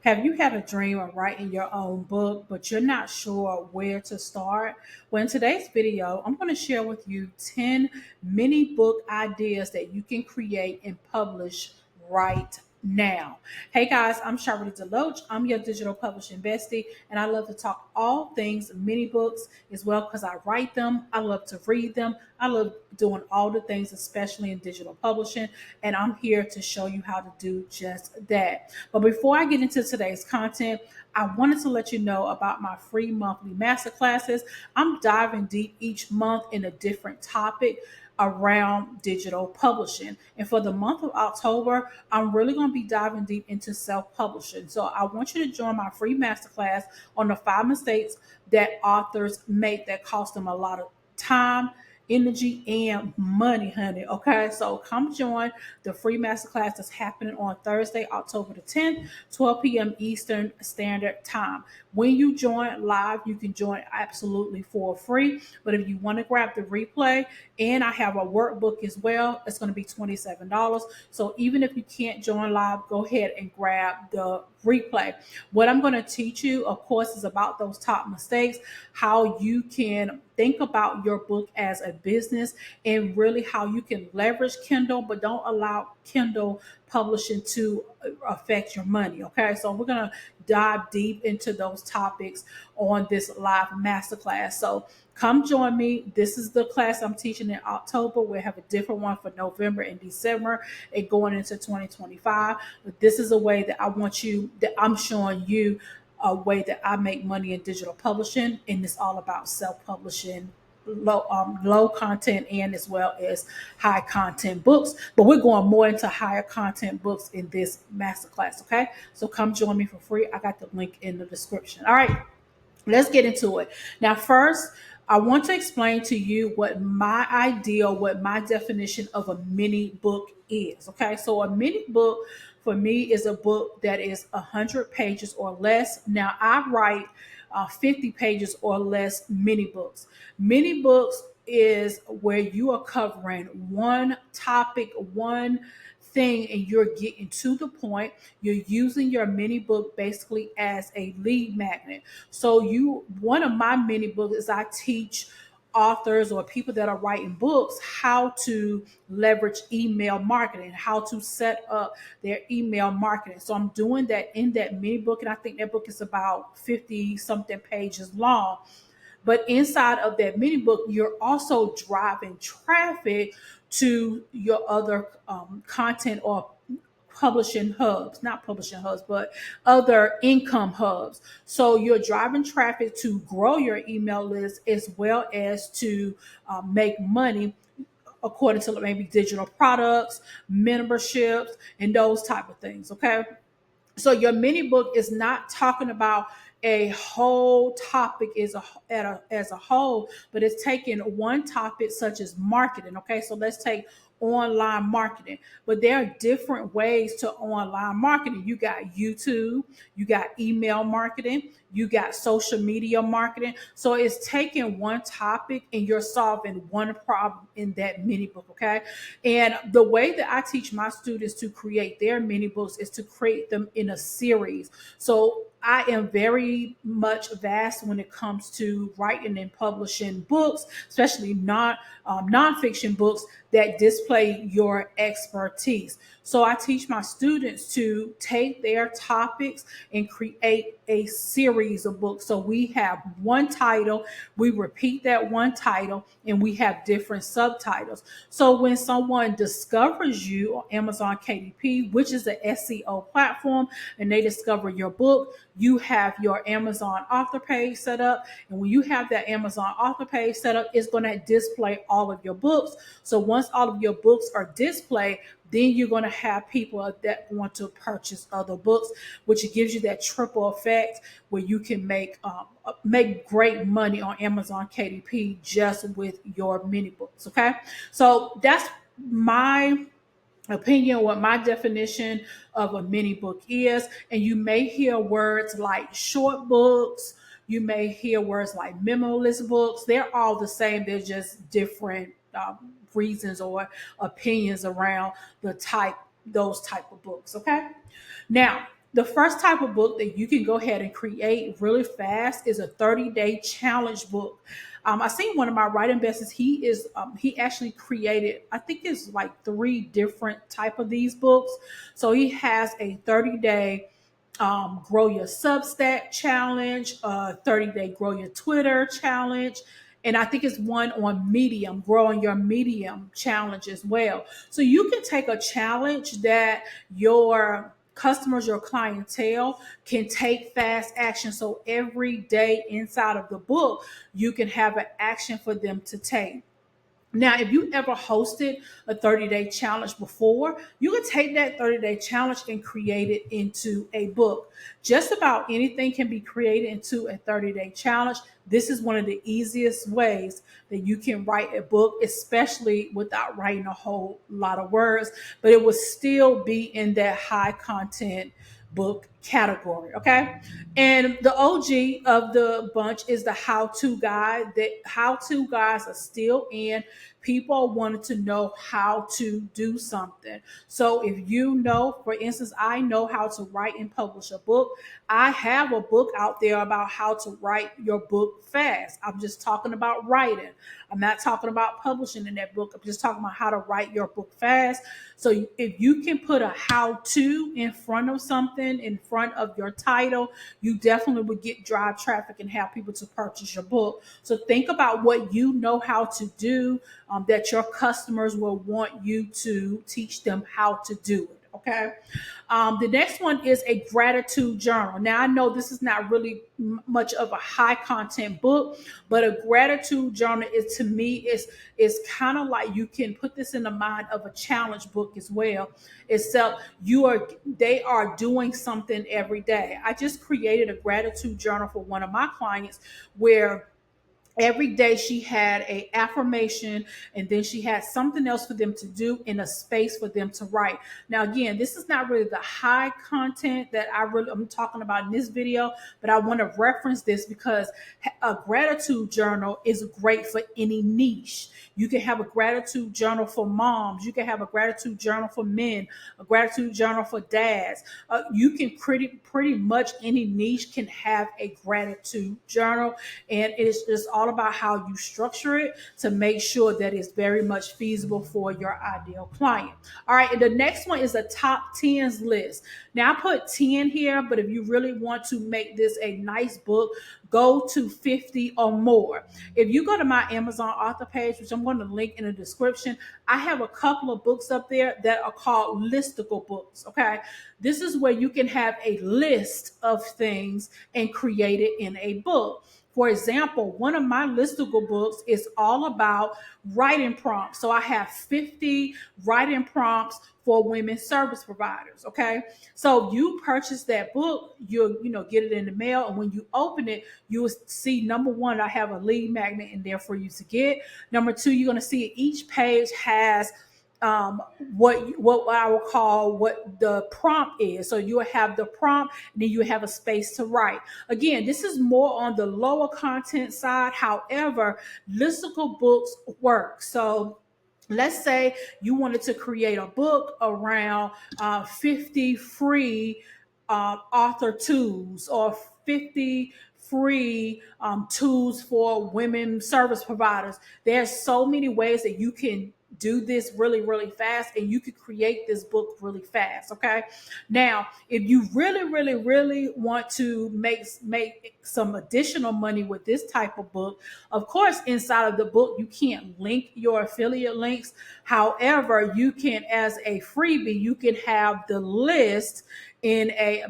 Have you had a dream of writing your own book, but you're not sure where to start? Well, in today's video, I'm going to share with you 10 mini book ideas that you can create and publish right now. Hey guys, I'm Sharlrita Deloatch. I'm your digital publishing bestie, and I love to talk all things mini books as well because I write them. I love to read them. I love doing all the things, especially in digital publishing, and I'm here to show you how to do just that. But before I get into today's content, I wanted to let you know about my free monthly masterclasses. I'm diving deep each month in a different topic around digital publishing. And for the month of October, I'm really going to be diving deep into self-publishing. So I want you to join my free masterclass on the 5 mistakes that authors make that cost them a lot of time, energy, and money, honey. Okay, so come join the free masterclass that's happening on Thursday, October the 10th, 12 p.m. Eastern Standard Time. When you join live, you can join absolutely for free. But if you want to grab the replay, and I have a workbook as well, it's going to be $27. So even if you can't join live, go ahead and grab the replay. What I'm going to teach you, of course, is about those top mistakes, how you can think about your book as a business, and really how you can leverage Kindle, but don't allow Kindle publishing to affect your money. Okay, so we're going to dive deep into those topics on this live masterclass. So come join me. This is the class I'm teaching in October. We'll have a different one for November and December and going into 2025. But this is a way that I'm showing you a way that I make money in digital publishing, and it's all about self-publishing, low content and as well as high content books. But we're going more into higher content books in this masterclass. Okay, so come join me for free. I got the link in the description. All right, let's get into it. Now, first, I want to explain to you what my definition of a mini book is. Okay, so a mini book for me is a book that is 100 pages or less. Now, I write 50 pages or less mini books. Mini books is where you are covering one topic, one thing, and you're getting to the point. You're using your mini book basically as a lead magnet. So one of my mini books is I teach authors or people that are writing books how to leverage email marketing, how to set up their email marketing. So I'm doing that in that mini book, and I think that book is about 50 something pages long. But inside of that mini book, you're also driving traffic to your other content or publishing hubs, not publishing hubs, but other income hubs. So you're driving traffic to grow your email list as well as to make money according to maybe digital products, memberships, and those type of things. Okay. So your mini book is not talking about a whole topic as a whole, but it's taking one topic such as marketing. Okay, so let's take online marketing, but there are different ways to online marketing. You got YouTube, you got email marketing, you got social media marketing. So it's taking one topic and you're solving one problem in that mini book. Okay, and the way that I teach my students to create their mini books is to create them in a series. So I am very much vast when it comes to writing and publishing books, especially nonfiction books that display your expertise. So I teach my students to take their topics and create a series of books. So we have one title, we repeat that one title, and we have different subtitles. So when someone discovers you on Amazon KDP, which is an SEO platform, and they discover your book, you have your Amazon author page set up. And when you have that Amazon author page set up, it's going to display all of your books. So once all of your books are displayed, then you're going to have people that want to purchase other books, which gives you that triple effect where you can make great money on Amazon KDP just with your mini books. Okay, so that's my opinion, what my definition of a mini book is. And you may hear words like short books, you may hear words like minimalist books. They're all the same, they're just different reasons or opinions around those type of books. Okay, now The first type of book that you can go ahead and create really fast is a 30-day challenge book. I seen one of my writing besties. He actually created, I think it's like three different type of these books. So he has a 30-day grow your Substack challenge, 30-day grow your Twitter challenge. And I think it's one on Medium, growing your Medium challenge as well. So you can take a challenge that your customers, your clientele can take fast action. So every day inside of the book, you can have an action for them to take. Now, if you ever hosted a 30-day challenge before, you can take that 30-day challenge and create it into a book. Just about anything can be created into a 30-day challenge. This is one of the easiest ways that you can write a book, especially without writing a whole lot of words, but it will still be in that high content book category. Okay. And the OG of the bunch is the how-to guide. That how-to guides are still in. People wanted to know how to do something. So if you know, for instance, I know how to write and publish a book. I have a book out there about how to write your book fast. I'm just talking about writing. I'm not talking about publishing in that book. I'm just talking about how to write your book fast. So if you can put a how to in front of something, in front of your title, you definitely would get drive traffic and have people to purchase your book. So think about what you know how to do, that your customers will want you to teach them how to do it. Okay. The next one is a gratitude journal. Now, I know this is not really much of a high content book, but a gratitude journal is, to me, is kind of like, you can put this in the mind of a challenge book as well. Except they are doing something every day. I just created a gratitude journal for one of my clients where every day she had a affirmation, and then she had something else for them to do in a space for them to write. Now, again, this is not really the high content that I'm talking about in this video, but I want to reference this because a gratitude journal is great for any niche. You can have a gratitude journal for moms. You can have a gratitude journal for men, a gratitude journal for dads. You can pretty much any niche can have a gratitude journal, and it is just all about how you structure it to make sure that it's very much feasible for your ideal client. All right, and the next one is a top 10s list. Now, I put 10 here, but if you really want to make this a nice book, go to 50 or more. If you go to my Amazon author page, which I'm going to link in the description, I have a couple of books up there that are called listicle books. Okay. This is where you can have a list of things and create it in a book. For example, one of my listicle books is all about writing prompts. So I have 50 writing prompts for women service providers. Okay. So you purchase that book, you'll get it in the mail. And when you open it, you will see, number one, I have a lead magnet in there for you to get. Number two, you're going to see each page has what I will call what the prompt is. So you will have the prompt, and then you have a space to write. Again, this is more on the lower content side. However, listicle books work. So let's say you wanted to create a book around 50 free author tools, or 50 free tools for women service providers. There's so many ways that you can do this really, really fast, and you could create this book really fast. Okay. Now, if you really, really, really want to make some additional money with this type of book, of course, inside of the book, you can't link your affiliate links. However, you can, as a freebie, you can have the list in a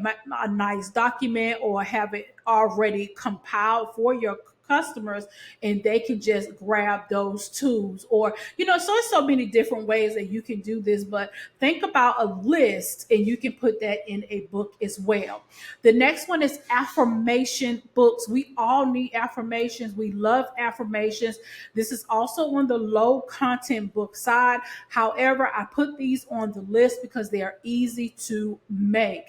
nice document, or have it already compiled for your customers, and they can just grab those tools. Or so there's so many different ways that you can do this, but think about a list, and you can put that in a book as well. The next one is affirmation books. We all need affirmations. We love affirmations. This is also on the low content book side. However, I put these on the list because they are easy to make.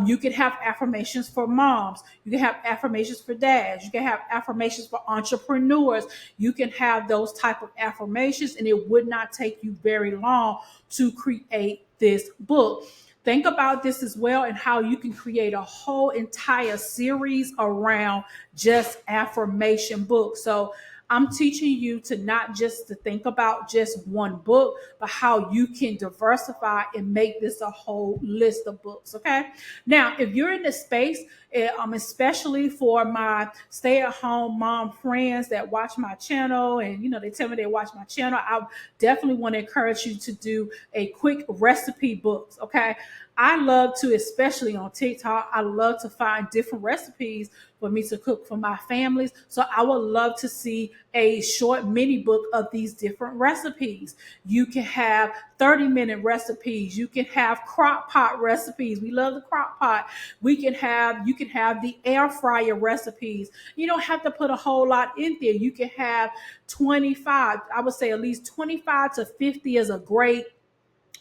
You can have affirmations for moms. You can have affirmations for dads. You can have affirmations for entrepreneurs. You can have those type of affirmations, and it would not take you very long to create this book. think about this as well and how you can create a whole entire series around just affirmation books. So I'm teaching you to not just to think about just one book, but how you can diversify and make this a whole list of books. Okay. Now, if you're in the space, especially for my stay-at-home mom friends that watch my channel, and they tell me they watch my channel, I definitely want to encourage you to do a quick recipe books. Okay. I love to, especially on TikTok, I love to find different recipes for me to cook for my families. So I would love to see a short mini book of these different recipes. You can have 30-minute recipes. You can have crock pot recipes. We love the crock pot. You can have the air fryer recipes. You don't have to put a whole lot in there. You can have 25, I would say at least 25 to 50 is a great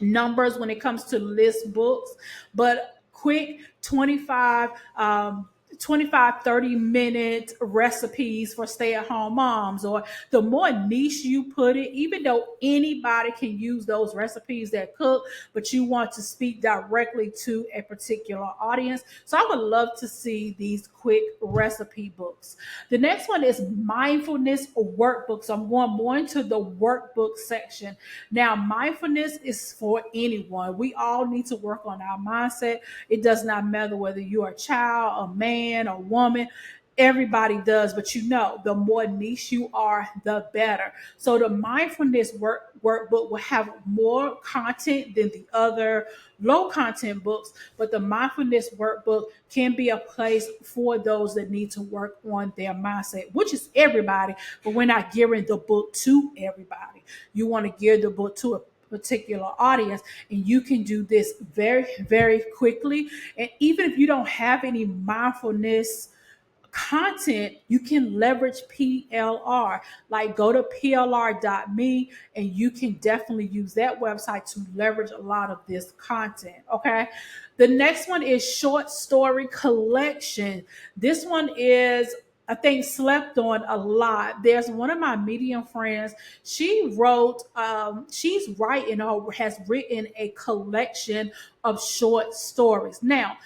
numbers when it comes to list books, but quick 25 30-minute recipes for stay-at-home moms, or the more niche you put it, even though anybody can use those recipes that cook, but you want to speak directly to a particular audience. So I would love to see these quick recipe books. The next one is mindfulness workbooks. I'm going more into the workbook section. Now, mindfulness is for anyone. We all need to work on our mindset. It does not matter whether you're a child, a man, a woman. Everybody does, but the more niche you are, the better. So the mindfulness workbook will have more content than the other low content books, but the mindfulness workbook can be a place for those that need to work on their mindset, which is everybody, but we're not gearing the book to everybody. You want to gear the book to a particular audience, and you can do this very, very quickly. And even if you don't have any mindfulness content, you can leverage PLR. Like, go to plr.me and you can definitely use that website to leverage a lot of this content. Okay. The next one is short story collection. This one is, I think, slept on a lot. There's one of my medium friends. She's writing or has written a collection of short stories. Now,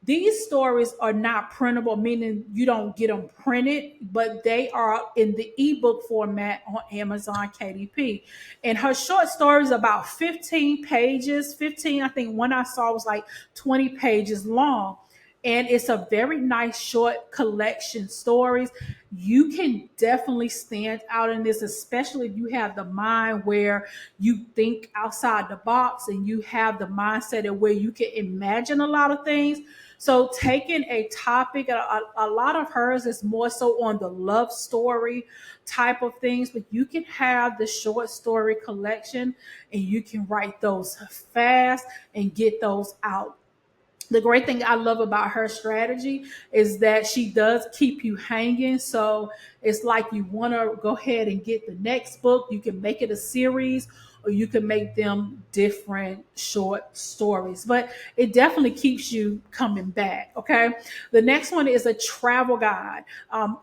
these stories are not printable, meaning you don't get them printed, but they are in the ebook format on Amazon KDP. And her short stories about 15 pages, 15, I think one I saw was like 20 pages long. And it's a very nice short collection stories. You can definitely stand out in this, especially if you have the mind where you think outside the box and you have the mindset of where you can imagine a lot of things. So taking a topic, a lot of hers is more so on the love story type of things, but you can have the short story collection and you can write those fast and get those out. The great thing I love about her strategy is that she does keep you hanging. So it's like you want to go ahead and get the next book. You can make it a series, or you can make them different short stories. But it definitely keeps you coming back. Okay. The next one is a travel guide.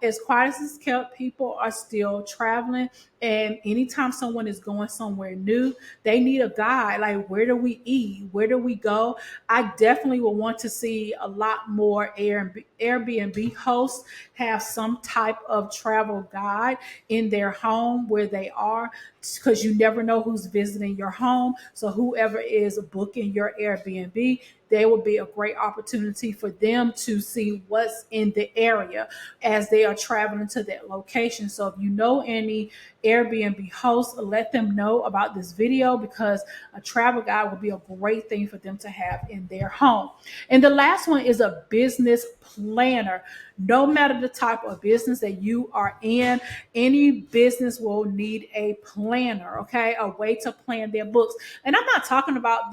As quiet as it's kept, people are still traveling. And anytime someone is going somewhere new, they need a guide. Like, where do we eat? Where do we go? I definitely will want to see a lot more Airbnb hosts have some type of travel guide in their home where they are, because you never know who's visiting your home. So whoever is booking your Airbnb, there will be a great opportunity for them to see what's in the area as they are traveling to that location. So if you know any Airbnb hosts, let them know about this video, because a travel guide will be a great thing for them to have in their home. And the last one is a business planner. No matter the type of business that you are in, any business will need a planner, okay? A way to plan their books. And I'm not talking about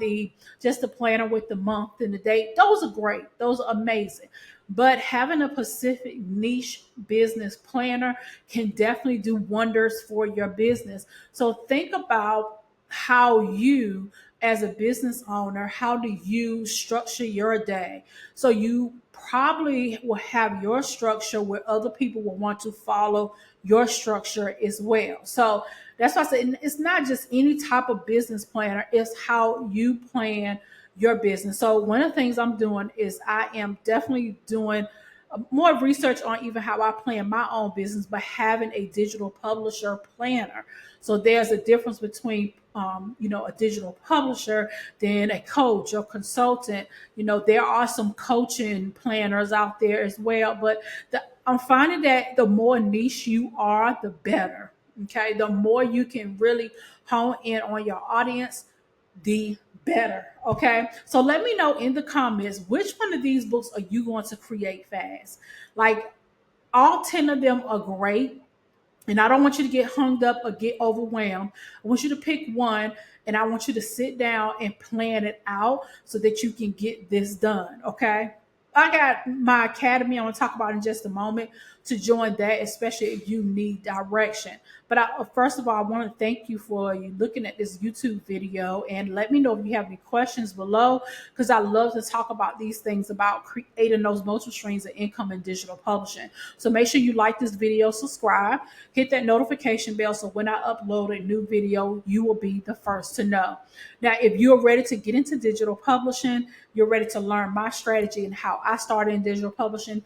just the planner with the month and the date. Those are great. Those are amazing. But having a specific niche business planner can definitely do wonders for your business. So think about how you, as a business owner, how do you structure your day? So you probably will have your structure where other people will want to follow your structure as well. So that's why I said it's not just any type of business planner, it's how you plan your business. So one of the things I'm doing is I am definitely doing more research on even how I plan my own business, but having a digital publisher planner. So there's a difference between a digital publisher than a coach or consultant. There are some coaching planners out there as well, but I'm finding that the more niche you are, the better. Okay, the more you can really hone in on your audience, the better. Okay, so let me know in the comments which one of these books are you going to create fast. Like, all 10 of them are great, and I don't want you to get hung up or get overwhelmed. I want you to pick one, and I want you to sit down and plan it out so that you can get this done. Okay. I got my academy I'm going to talk about in just a moment to join that, especially if you need direction. But first of all, I want to thank you for you looking at this YouTube video, and let me know if you have any questions below, because I love to talk about these things about creating those multiple streams of income in digital publishing. So make sure you like this video, subscribe, hit that notification bell so when I upload a new video, you will be the first to know. Now, if you're ready to get into digital publishing, you're ready to learn my strategy and how I started in digital publishing,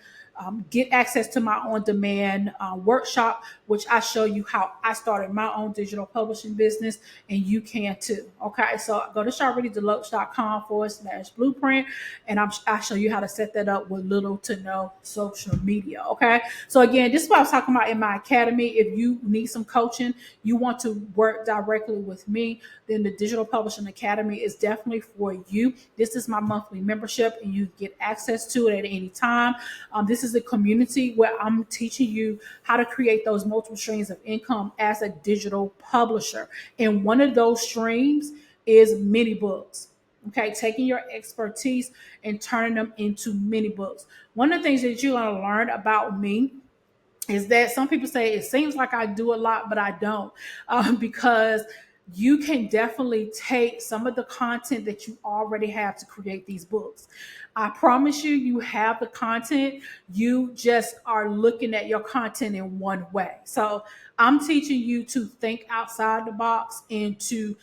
get access to my on-demand workshop, which I show you how I started my own digital publishing business, and you can too. Okay, so go to sharlritadeloatch.com/blueprint, and I show you how to set that up with little to no social media. Okay, so again, this is what I was talking about in my academy. If you need some coaching, you want to work directly with me, then the Digital Publishing Academy is definitely for you. This is my monthly membership, and you get access to it at any time. This is a community where I'm teaching you how to create those multiple streams of income as a digital publisher. And one of those streams is mini books. Okay, taking your expertise and turning them into mini books. One of the things that you're going to learn about me is that some people say it seems like I do a lot, but I don't, because you can definitely take some of the content that you already have to create these books. I promise you, you have the content. You just are looking at your content in one way. So I'm teaching you to think outside the box and to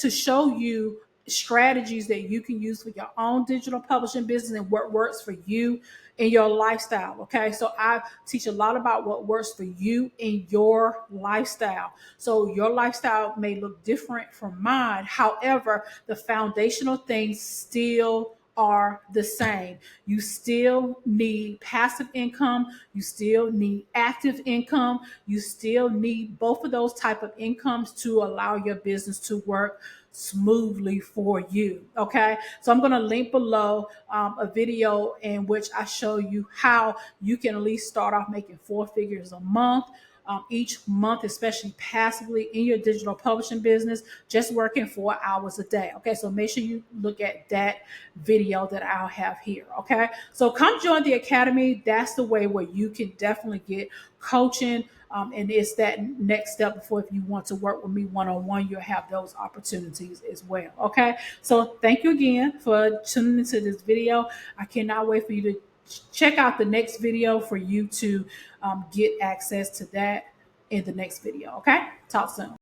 show you strategies that you can use for your own digital publishing business and what works for you in your lifestyle. Okay, so I teach a lot about what works for you in your lifestyle. So your lifestyle may look different from mine. However, the foundational things still are the same. You still need passive income, you still need active income, you still need both of those type of incomes to allow your business to work smoothly for you. Okay, so I'm going to link below a video in which I show you how you can at least start off making 4 figures a month, each month, especially passively in your digital publishing business, just working 4 hours a day. Okay, so make sure you look at that video that I'll have here. Okay, so come join the academy. That's the way where you can definitely get coaching. And it's that next step before, if you want to work with me one-on-one, you'll have those opportunities as well. Okay, so thank you again for tuning into this video. I cannot wait for you to check out the next video for you to get access to that in the next video. Okay, talk soon.